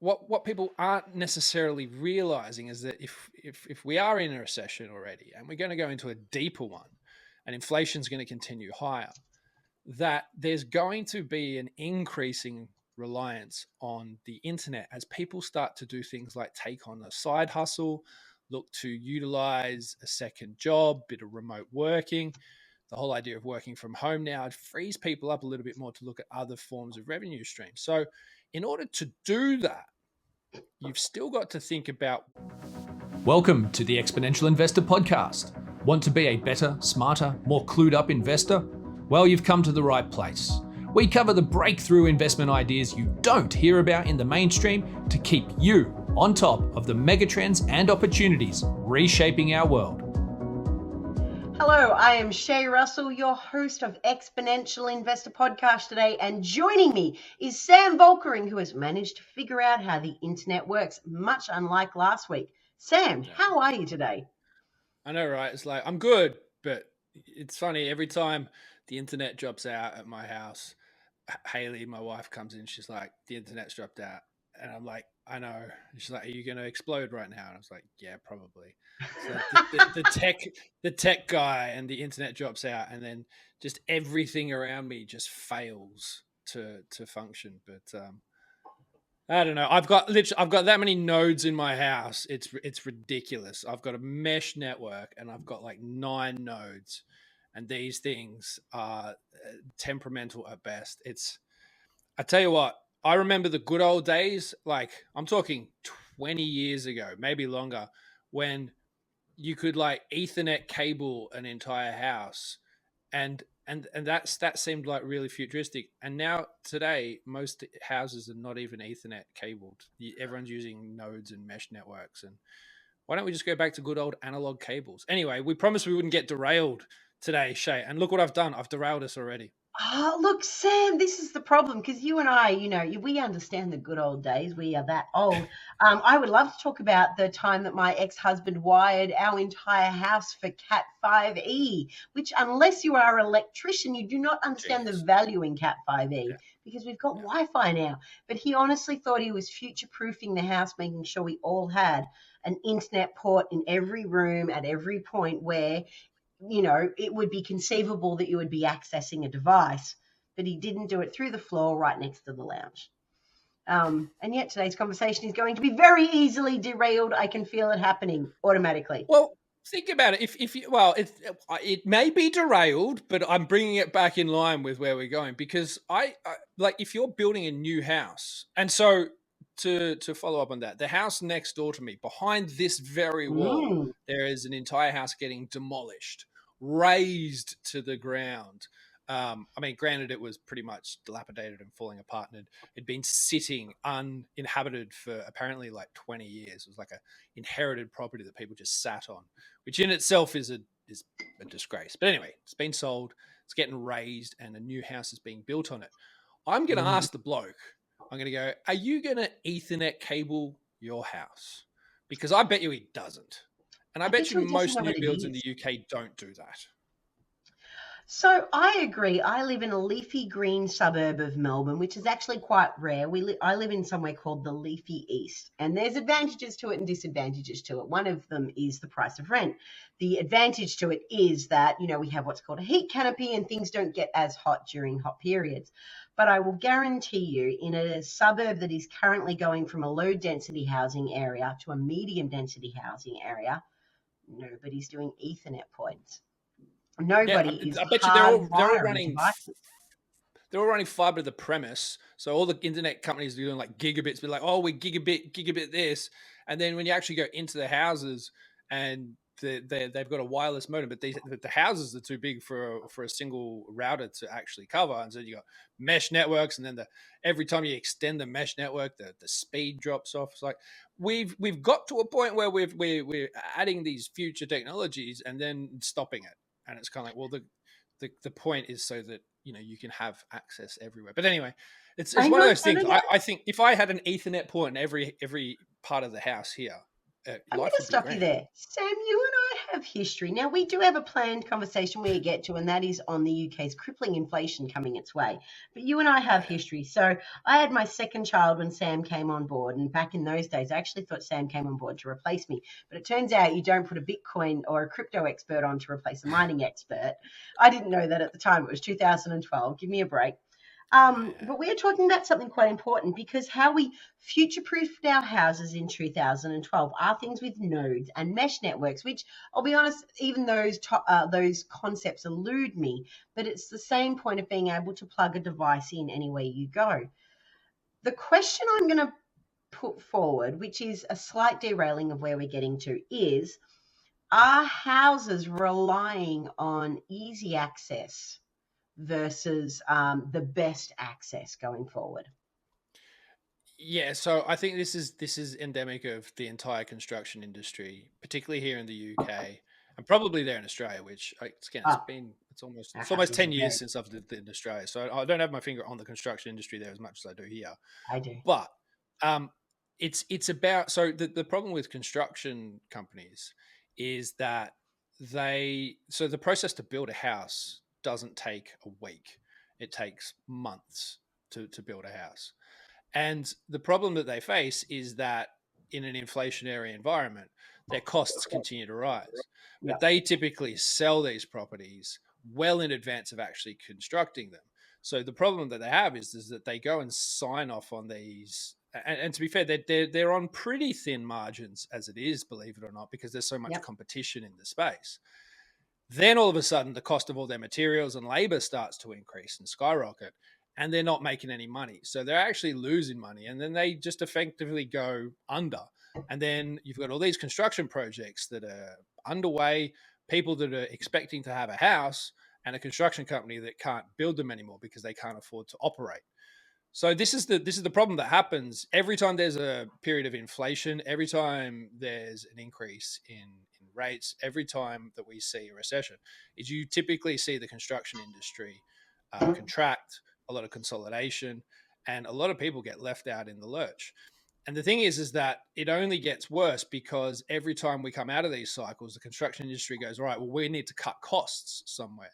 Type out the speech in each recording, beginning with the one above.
what people aren't necessarily realizing is that if we are in a recession already and we're going to go into a deeper one and inflation's going to continue higher, that there's going to be an increasing reliance on the internet as people start to do things like take on a side hustle, look to utilize a second job, bit of remote working. The whole idea of working from home now, it frees people up a little bit more to look at other forms of revenue streams. So in order to do that, you've still got to think about. Welcome to the Exponential Investor podcast. Want to be a better, smarter, more clued up investor? Well, you've come to the right place. We cover the breakthrough investment ideas you don't hear about in the mainstream to keep you on top of the megatrends and opportunities reshaping our world. Hello, I am Shae Russell, your host of Exponential Investor podcast today, and joining me is Sam Volkering, who has managed to figure out how the internet works, much unlike last week. Sam, how are you today? I know, right? It's like, I'm good, but it's funny, every time the internet drops out at my house, Haley, my wife, comes in, she's like, the internet's dropped out. And I'm like, I know. And she's like, are you going to explode right now? And I was like, yeah, probably. So the tech guy and the internet drops out, and then just everything around me just fails to function. But I don't know. I've got that many nodes in my house. It's ridiculous. I've got a mesh network, and I've got like 9 nodes, and these things are temperamental at best. I tell you what. I remember the good old days, like I'm talking 20 years ago, maybe longer, when you could like Ethernet cable an entire house, and that seemed like really futuristic. And now today, most houses are not even Ethernet cabled. Everyone's using nodes and mesh networks. And why don't we just go back to good old analog cables? Anyway, we promised we wouldn't get derailed today, Shae, and look what I've done. I've derailed us already. Oh, look, Sam, this is the problem because you and I, we understand the good old days. We are that old. I would love to talk about the time that my ex-husband wired our entire house for Cat 5e, which unless you are an electrician, you do not understand the value in Cat 5e because we've got Wi-Fi now. But he honestly thought he was future-proofing the house, making sure we all had an internet port in every room at every point where it would be conceivable that you would be accessing a device, but he didn't do it through the floor right next to the lounge. And yet today's conversation is going to be very easily derailed. I can feel it happening automatically. Well, think about it. It may be derailed, but I'm bringing it back in line with where we're going because I like if you're building a new house, and so to follow up on that, the house next door to me, behind this very wall, there is an entire house getting demolished, razed to the ground. I mean, granted, it was pretty much dilapidated and falling apart, and it'd been sitting uninhabited for apparently like 20 years. It was like a inherited property that people just sat on, which in itself is a disgrace. But anyway, it's been sold, it's getting razed, and a new house is being built on it. I'm going to ask the bloke, I'm going to go, are you going to Ethernet cable your house? Because I bet you he doesn't. And I bet you most new builds in the UK don't do that. So I agree. I live in a leafy green suburb of Melbourne, which is actually quite rare. I live in somewhere called the Leafy East, and there's advantages to it and disadvantages to it. One of them is the price of rent. The advantage to it is that, we have what's called a heat canopy and things don't get as hot during hot periods. But I will guarantee you in a suburb that is currently going from a low density housing area to a medium density housing area, nobody's doing Ethernet points. Nobody is. I bet you they're all running fiber to the premise. So all the internet companies are doing like gigabits, be like, oh, we gigabit this, and then when you actually go into the houses and they've got a wireless modem, but the houses are too big for a single router to actually cover, and so you got mesh networks, and then every time you extend the mesh network, the speed drops off. It's like we've got to a point where we're adding these future technologies and then stopping it. And it's kind of like, well, the point is so that, you can have access everywhere. But anyway, it's one of those things. I think if I had an Ethernet port in every part of the house here, I'm going to stop you there. Sam, you and I have history. Now, we do have a planned conversation we get to, and that is on the UK's crippling inflation coming its way. But you and I have history. So I had my second child when Sam came on board. And back in those days, I actually thought Sam came on board to replace me. But it turns out you don't put a Bitcoin or a crypto expert on to replace a mining expert. I didn't know that at the time. It was 2012. Give me a break. But we are talking about something quite important, because how we future-proofed our houses in 2012 are things with nodes and mesh networks, which I'll be honest, even those concepts elude me, but it's the same point of being able to plug a device in anywhere you go. The question I'm going to put forward, which is a slight derailing of where we're getting to, is, are houses relying on easy access versus the best access going forward? Yeah, so I think this is endemic of the entire construction industry, particularly here in the UK, and probably there in Australia. Which again, Oh, it's our almost houses are 10 years very, since I've lived in Australia, so I don't have my finger on the construction industry there as much as I do here. I do. But um, it's about, so the problem with construction companies is that the process to build a house doesn't take a week; it takes months to build a house. And the problem that they face is that in an inflationary environment, their costs continue to rise. But Yep. they typically sell these properties well in advance of actually constructing them. So the problem that they have is that they go and sign off on these. And to be fair, they're on pretty thin margins as it is, believe it or not, because there's so much Yep. competition in the space. Then all of a sudden, the cost of all their materials and labor starts to increase and skyrocket, and they're not making any money. So they're actually losing money, and then they just effectively go under. And then you've got all these construction projects that are underway, people that are expecting to have a house, and a construction company that can't build them anymore because they can't afford to operate. So this is the problem that happens every time there's a period of inflation, every time there's an increase in rates, every time that we see a recession, is you typically see the construction industry contract, a lot of consolidation, and a lot of people get left out in the lurch. And the thing is that it only gets worse because every time we come out of these cycles, the construction industry goes, all right, well, we need to cut costs somewhere.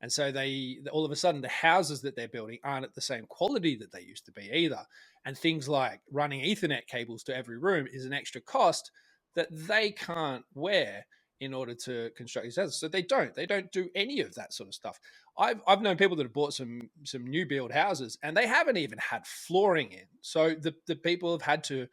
And so they all of a sudden the houses that they're building aren't at the same quality that they used to be either. And things like running Ethernet cables to every room is an extra cost that they can't wear in order to construct these houses. So they don't do any of that sort of stuff. I've known people that have bought some new build houses and they haven't even had flooring in. So the people have had to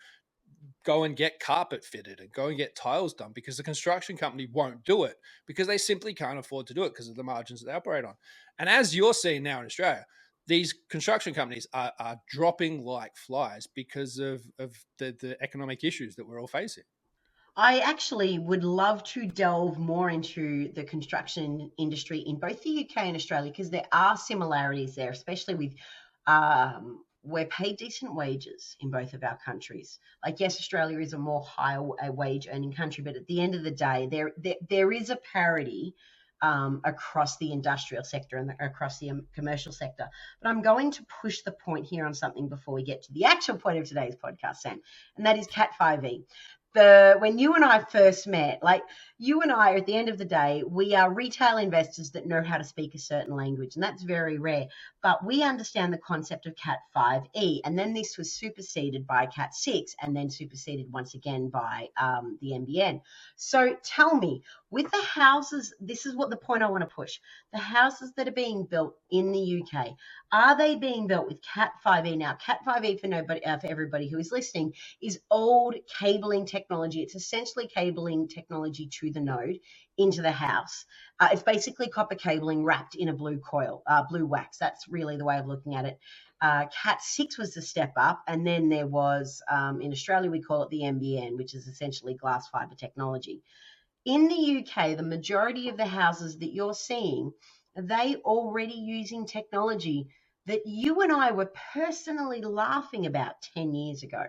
go and get carpet fitted and go and get tiles done because the construction company won't do it because they simply can't afford to do it because of the margins that they operate on. And as you're seeing now in Australia, these construction companies are dropping like flies because of the economic issues that we're all facing. I actually would love to delve more into the construction industry in both the UK and Australia, because there are similarities there, especially with we're paid decent wages in both of our countries. Like, yes, Australia is a more higher wage earning country, but at the end of the day, there is a parity across the industrial sector and across the commercial sector. But I'm going to push the point here on something before we get to the actual point of today's podcast, Sam, and that is Cat 5e. When you and I first met, like, you and I, at the end of the day, we are retail investors that know how to speak a certain language, and that's very rare. But we understand the concept of Cat 5e, and then this was superseded by Cat 6, and then superseded once again by the NBN. So tell me, with the houses, this is what the point I want to push. The houses that are being built in the UK, are they being built with Cat 5e? Now, Cat 5e, for everybody who is listening, is old cabling technology. It's essentially cabling technology to the node into the house. It's basically copper cabling wrapped in a blue coil, blue wax. That's really the way of looking at it. Cat 6 was the step up, and then there was, in Australia, we call it the NBN, which is essentially glass fiber technology. In the UK, the majority of the houses that you're seeing, are they already using technology that you and I were personally laughing about 10 years ago?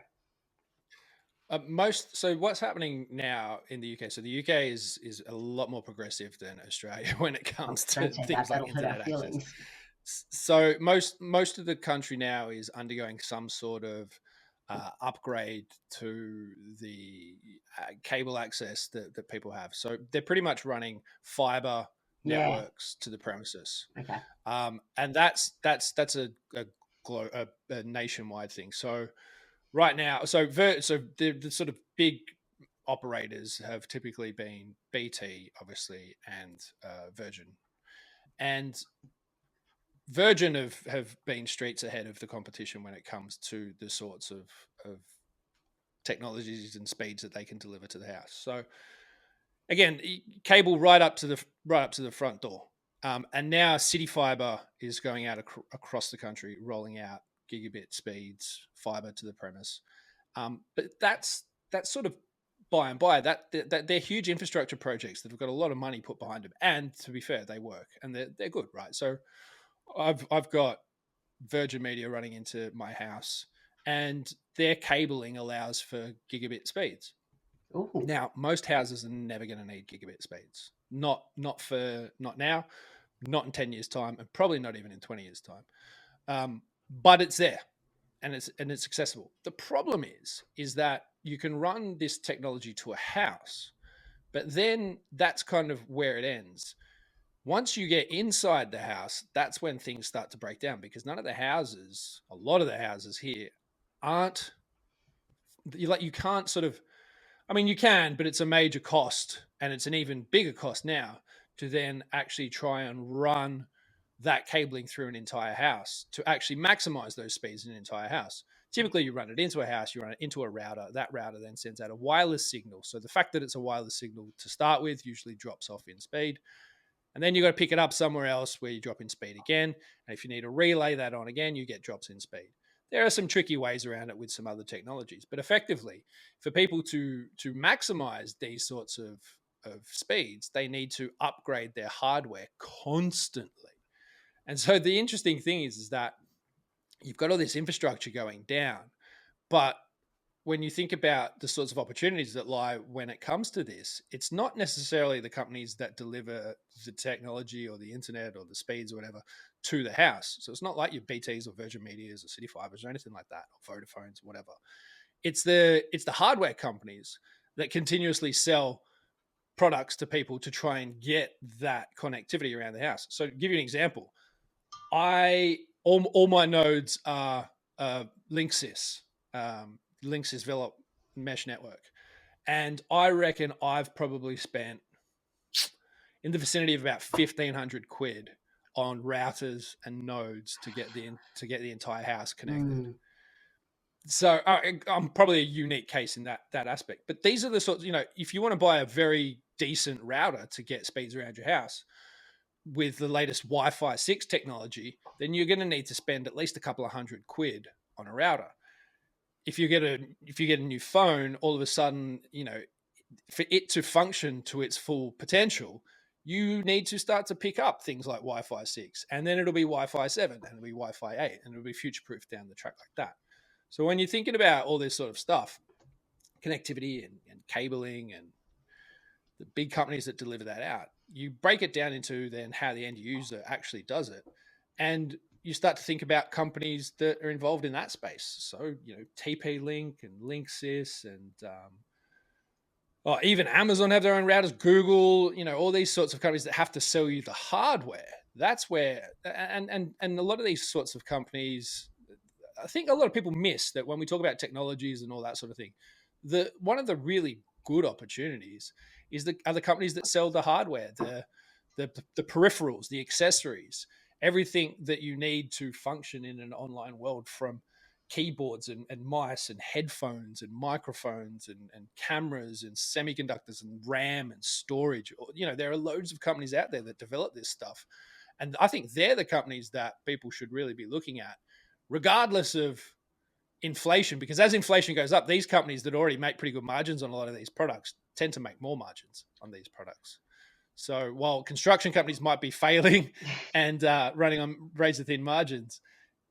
So what's happening now in the UK? So the UK is a lot more progressive than Australia when it Oh, comes to don't say that. things like That'll hurt our internet access. feelings. So most of the country now is undergoing some sort of upgrade to the cable access that people have. So they're pretty much running fiber networks to the premises. Okay. And that's a nationwide thing. So right now, so the sort of big operators have typically been BT, obviously, and Virgin. And Virgin have been streets ahead of the competition when it comes to the sorts of technologies and speeds that they can deliver to the house. So again, cable right up to the front door. And now City Fiber is going out across the country, rolling out gigabit speeds, fiber to the premise. But that's sort of by and by. That they're huge infrastructure projects that have got a lot of money put behind them. And to be fair, they work and they're good, right? So I've got Virgin Media running into my house, and their cabling allows for gigabit speeds. Ooh. Now, most houses are never going to need gigabit speeds. Not now, not in 10 years' time, and probably not even in 20 years' time. But it's there, and it's accessible. The problem is that you can run this technology to a house, but then that's kind of where it ends. Once you get inside the house, that's when things start to break down, because a lot of the houses here aren't, you can't sort of, I mean, you can, but it's a major cost, and it's an even bigger cost now to then actually try and run that cabling through an entire house to actually maximize those speeds in an entire house. Typically, you run it into a house, you run it into a router. That router then sends out a wireless signal. So the fact that it's a wireless signal to start with usually drops off in speed. And then you got to pick it up somewhere else where you drop in speed again. And if you need to relay that on again, you get drops in speed. There are some tricky ways around it with some other technologies, but effectively, for people to maximize these sorts of speeds, they need to upgrade their hardware constantly. And so the interesting thing is that you've got all this infrastructure going down, but when you think about the sorts of opportunities that lie when it comes to this, it's not necessarily the companies that deliver the technology or the internet or the speeds or whatever to the house. So it's not like your BTs or Virgin Medias or City Fibers or anything like that, or Vodafones or whatever. It's the hardware companies that continuously sell products to people to try and get that connectivity around the house. So to give you an example, all my nodes are Linksys. Linksys Velop mesh network. And I reckon I've probably spent in the vicinity of about 1,500 quid on routers and nodes to get the entire house connected. So I'm probably a unique case in that aspect. But these are the sorts, if you want to buy a very decent router to get speeds around your house with the latest Wi-Fi 6 technology, then you're going to need to spend at least a couple of hundred quid on a router. If you get a new phone, all of a sudden, for it to function to its full potential, you need to start to pick up things like Wi-Fi 6, and then it'll be Wi-Fi 7, and it'll be Wi-Fi 8, and it'll be future-proof down the track like that. So when you're thinking about all this sort of stuff, connectivity and cabling and the big companies that deliver that out, you break it down into then how the end user actually does it. And you start to think about companies that are involved in that space. So, TP-Link and Linksys and even Amazon have their own routers, Google, all these sorts of companies that have to sell you the hardware. That's where, and a lot of these sorts of companies, I think a lot of people miss that when we talk about technologies and all that sort of thing, one of the really good opportunities are the companies that sell the hardware, the peripherals, the accessories, everything that you need to function in an online world, from keyboards and mice and headphones and microphones and cameras and semiconductors and RAM and storage. There are loads of companies out there that develop this stuff. And I think they're the companies that people should really be looking at, regardless of inflation, because as inflation goes up, these companies that already make pretty good margins on a lot of these products tend to make more margins on these products. So while construction companies might be failing and running on razor thin margins,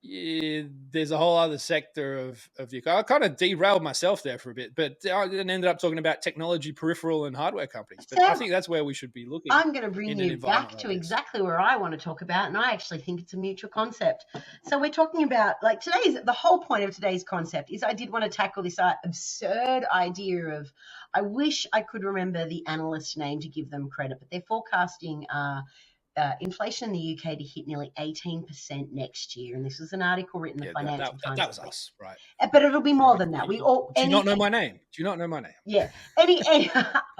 there's a whole other sector of the. I kind of derailed myself there for a bit, but I ended up talking about technology, peripheral, and hardware companies. But I Sam, think that's where we should be looking I'm going to bring in an you environment back like to this. exactly where I want to talk about, and I actually think it's a mutual concept. So we're talking about, like, the whole point of today's concept is I did want to tackle this absurd idea of, I wish I could remember the analyst's name to give them credit, but they're forecasting inflation in the UK to hit nearly 18% next year. And this was an article written in the Yeah, Financial Times. that was us, right? But it'll be more Right. than that. Do you not know my name? Do you not know my name? Yeah. Any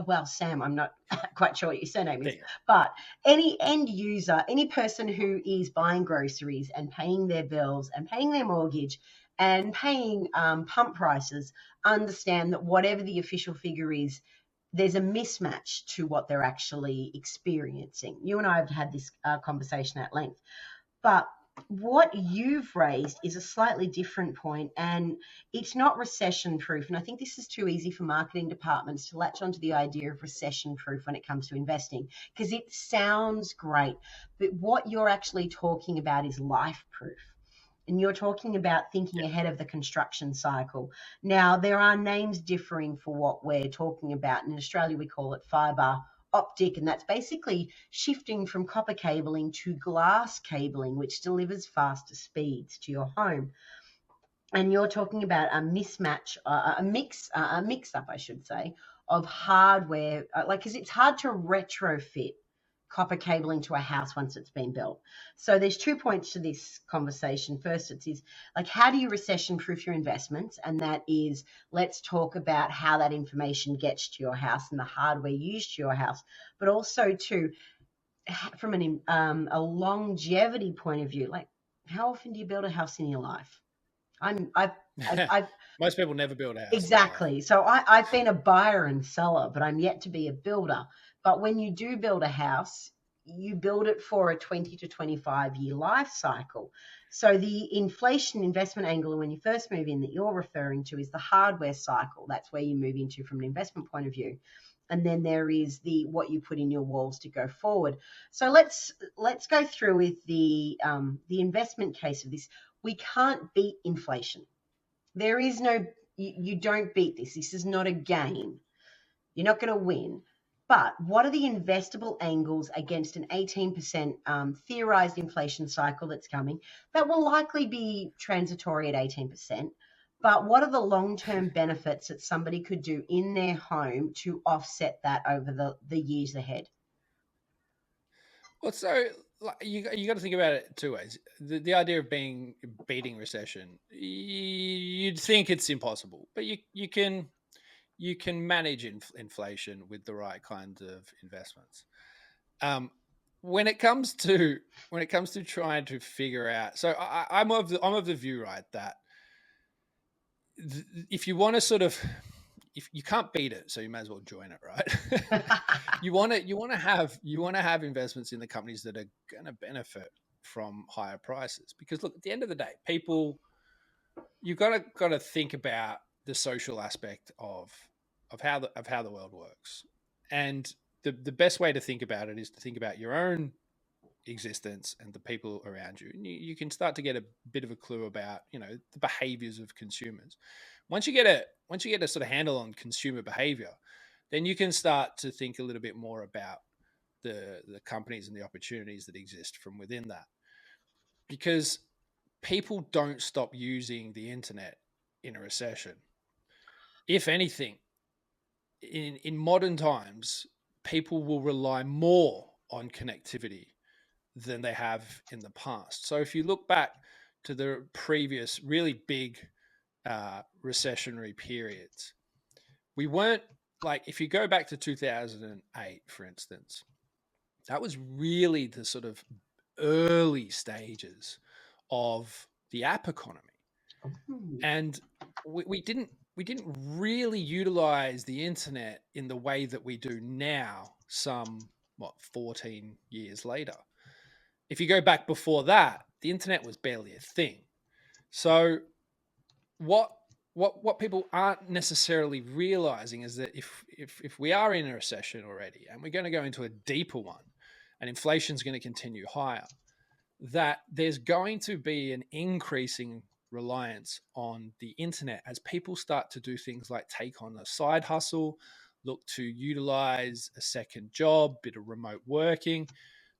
well, Sam, I'm not quite sure what your surname is, but any end user, any person who is buying groceries and paying their bills and paying their mortgage and paying pump prices understand that whatever the official figure is, there's a mismatch to what they're actually experiencing. You and I have had this conversation at length, but what you've raised is a slightly different point, and it's not recession proof. And I think this is too easy for marketing departments to latch onto the idea of recession proof when it comes to investing, because it sounds great. But what you're actually talking about is life proof. And you're talking about thinking ahead of the construction cycle. Now, there are names differing for what we're talking about. In Australia, we call it fibre optic, and that's basically shifting from copper cabling to glass cabling, which delivers faster speeds to your home. And you're talking about a mismatch, a mix-up, I should say, of hardware, because it's hard to retrofit copper cabling to a house once it's been built. So there's 2 points to this conversation. First, it is like, how do you recession-proof your investments? And that is, let's talk about how that information gets to your house and the hardware used to your house, but also to, from a longevity point of view, like, how often do you build a house in your life? I've Most people never build a house. Exactly. So I've been a buyer and seller, but I'm yet to be a builder. But when you do build a house, you build it for a 20 to 25 year life cycle. So the inflation investment angle, when you first move in, that you're referring to, is the hardware cycle. That's where you move into from an investment point of view. And then there is what you put in your walls to go forward. So let's go through with the investment case of this. We can't beat inflation. There is no, you don't beat this. This is not a game. You're not going to win. But what are the investable angles against an 18% theorized inflation cycle that's coming that will likely be transitory at 18%? But what are the long-term benefits that somebody could do in their home to offset that over the years ahead? Well, so you got to think about it two ways. The idea of beating recession, you'd think it's impossible, but you can manage inflation with the right kind of investments. When it comes to trying to figure out, so I'm of the view, right, that if you want to sort of, if you can't beat it, so you may as well join it, right? you want to have investments in the companies that are going to benefit from higher prices, because look, at the end of the day, you've got to think about the social aspect of how the world works, and the best way to think about it is to think about your own existence and the people around you. And you can start to get a bit of a clue about, the behaviors of consumers. Once you get a sort of handle on consumer behavior, then you can start to think a little bit more about the companies and the opportunities that exist from within that. Because people don't stop using the internet in a recession. If anything, in modern times, people will rely more on connectivity than they have in the past. So if you look back to the previous really big recessionary periods, we weren't, like, if you go back to 2008, for instance, that was really the sort of early stages of the app economy. And we didn't really utilize the internet in the way that we do now, 14 years later. If you go back before that, the internet was barely a thing. So what people aren't necessarily realizing is that if we are in a recession already and we're going to go into a deeper one and inflation is going to continue higher, that there's going to be an increasing reliance on the internet as people start to do things like take on a side hustle, look to utilize a second job, bit of remote working.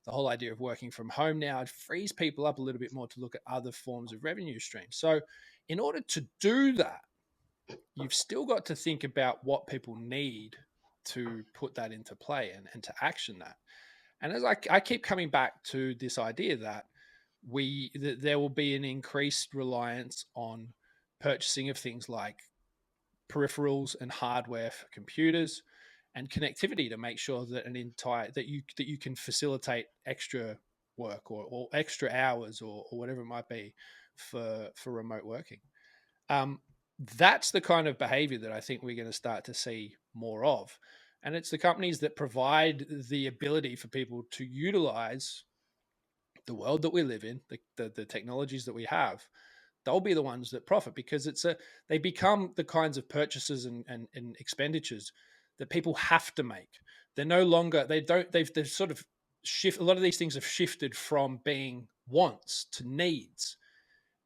The whole idea of working from home now, it frees people up a little bit more to look at other forms of revenue streams. So in order to do that, you've still got to think about what people need to put that into play and to action that. And as I keep coming back to this idea that there will be an increased reliance on purchasing of things like peripherals and hardware for computers and connectivity to make sure that that you can facilitate extra work or extra hours or whatever it might be for remote working. That's the kind of behavior that I think we're going to start to see more of. And it's the companies that provide the ability for people to utilize the world that we live in, the technologies that we have. They'll be the ones that profit because they become the kinds of purchases and expenditures that people have to make. They're no longer, they've sort of a lot of these things have shifted from being wants to needs.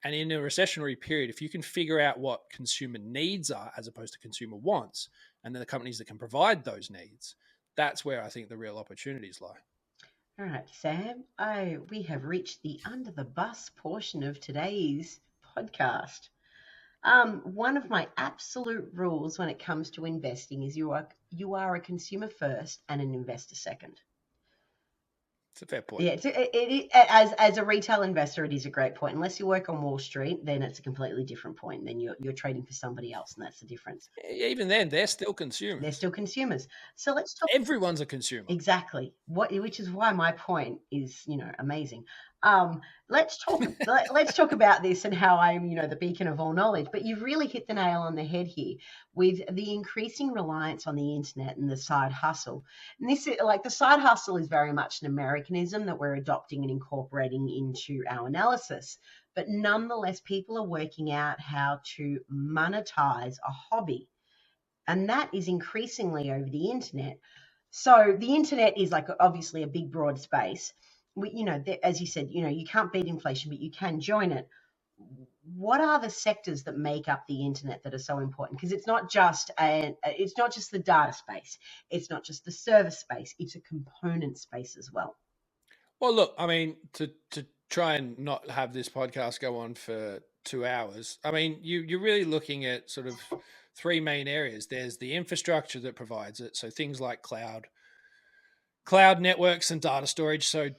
And in a recessionary period, if you can figure out what consumer needs are as opposed to consumer wants, and then the companies that can provide those needs, that's where I think the real opportunities lie. All right, Sam, we have reached the under the bus portion of today's podcast. One of my absolute rules when it comes to investing is you are a consumer first and an investor second. It's a fair point. Yeah, as a retail investor, it is a great point. Unless you work on Wall Street, then it's a completely different point. Then you're trading for somebody else, and that's the difference. Even then, they're still consumers. They're still consumers. So let's talk. Everyone's a consumer. Exactly. Which is why my point is, amazing. Let's talk about this and how I'm, the beacon of all knowledge. But you've really hit the nail on the head here with the increasing reliance on the internet and the side hustle. And this is the side hustle is very much an Americanism that we're adopting and incorporating into our analysis. But nonetheless, people are working out how to monetize a hobby. And that is increasingly over the internet. So the internet is obviously a big, broad space. As you said, you can't beat inflation, but you can join it. What are the sectors that make up the internet that are so important? Because it's not just the data space. It's not just the service space. It's a component space as well. Well, look, I mean, to try and not have this podcast go on for 2 hours, I mean, you're really looking at sort of three main areas. There's the infrastructure that provides it. So things like cloud networks and data storage. So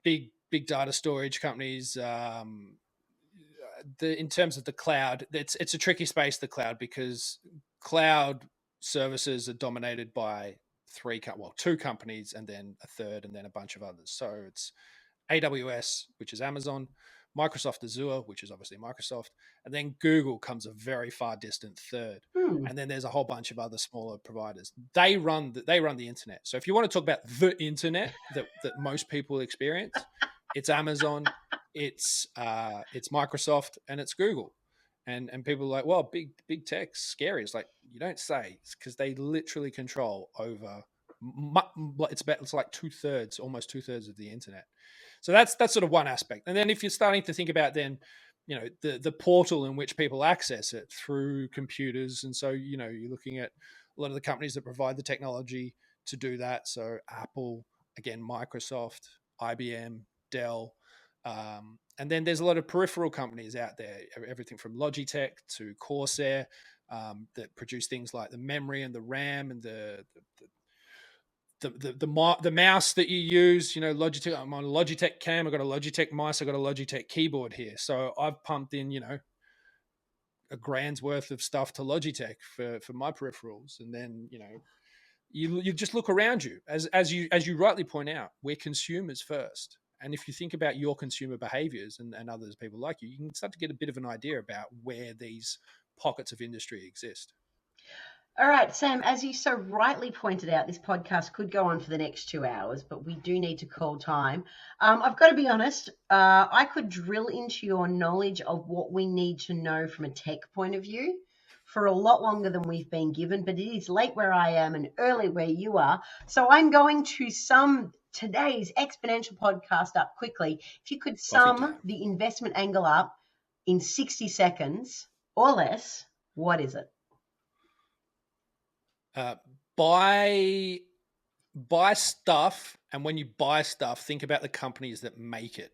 big data storage companies. In terms of the cloud, it's a tricky space, the cloud, because cloud services are dominated by two companies and then a third and then a bunch of others. So it's AWS, which is Amazon, Microsoft Azure, which is obviously Microsoft, and then Google comes a very far distant third. And then there's a whole bunch of other smaller providers. They run the internet. So if you want to talk about the internet that most people experience, it's Amazon, it's Microsoft, and it's Google. And people are like, well, big tech's scary. It's like, you don't say. It's because they literally control over. It's like almost two thirds of the internet. So that's sort of one aspect. And then if you're starting to think about then, the portal in which people access it through computers, and so you're looking at a lot of the companies that provide the technology to do that. So Apple, again, Microsoft, IBM, Dell. And then there's a lot of peripheral companies out there, everything from Logitech to Corsair, that produce things like the memory and the RAM and the mouse that you use. Logitech. I'm on a Logitech cam. I've got a Logitech mouse. I've got a Logitech keyboard here. So I've pumped in, $1,000's worth of stuff to Logitech for my peripherals, and then you just look around you as you rightly point out, we're consumers first. And if you think about your consumer behaviors and others, people like you can start to get a bit of an idea about where these pockets of industry exist. All right, Sam, as you so rightly pointed out, this podcast could go on for the next 2 hours, but we do need to call time. I've got to be honest, I could drill into your knowledge of what we need to know from a tech point of view for a lot longer than we've been given, but it is late where I am and early where you are. So I'm going to sum today's exponential podcast up quickly. If you could Coffee sum time. the investment angle up in 60 seconds or less, what is it? Buy stuff, and when you buy stuff, think about the companies that make it,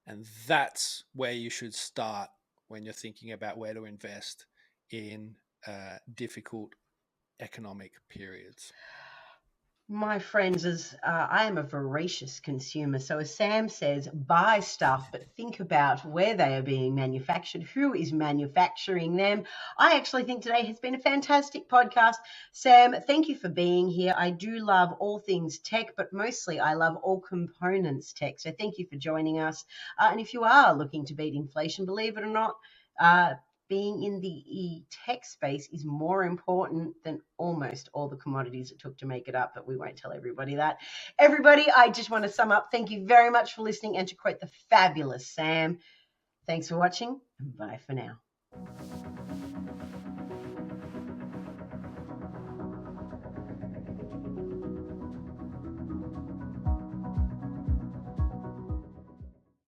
and that's where you should start when you're thinking about where to invest in difficult economic periods. My friends, I am a voracious consumer. So as Sam says, buy stuff, but think about where they are being manufactured, who is manufacturing them. I actually think today has been a fantastic podcast. Sam, thank you for being here. I do love all things tech, but mostly I love all components tech. So thank you for joining us. And if you are looking to beat inflation, believe it or not, being in the tech space is more important than almost all the commodities it took to make it up, but we won't tell everybody that. Everybody, I just want to sum up. Thank you very much for listening, and to quote the fabulous Sam, thanks for watching, and bye for now.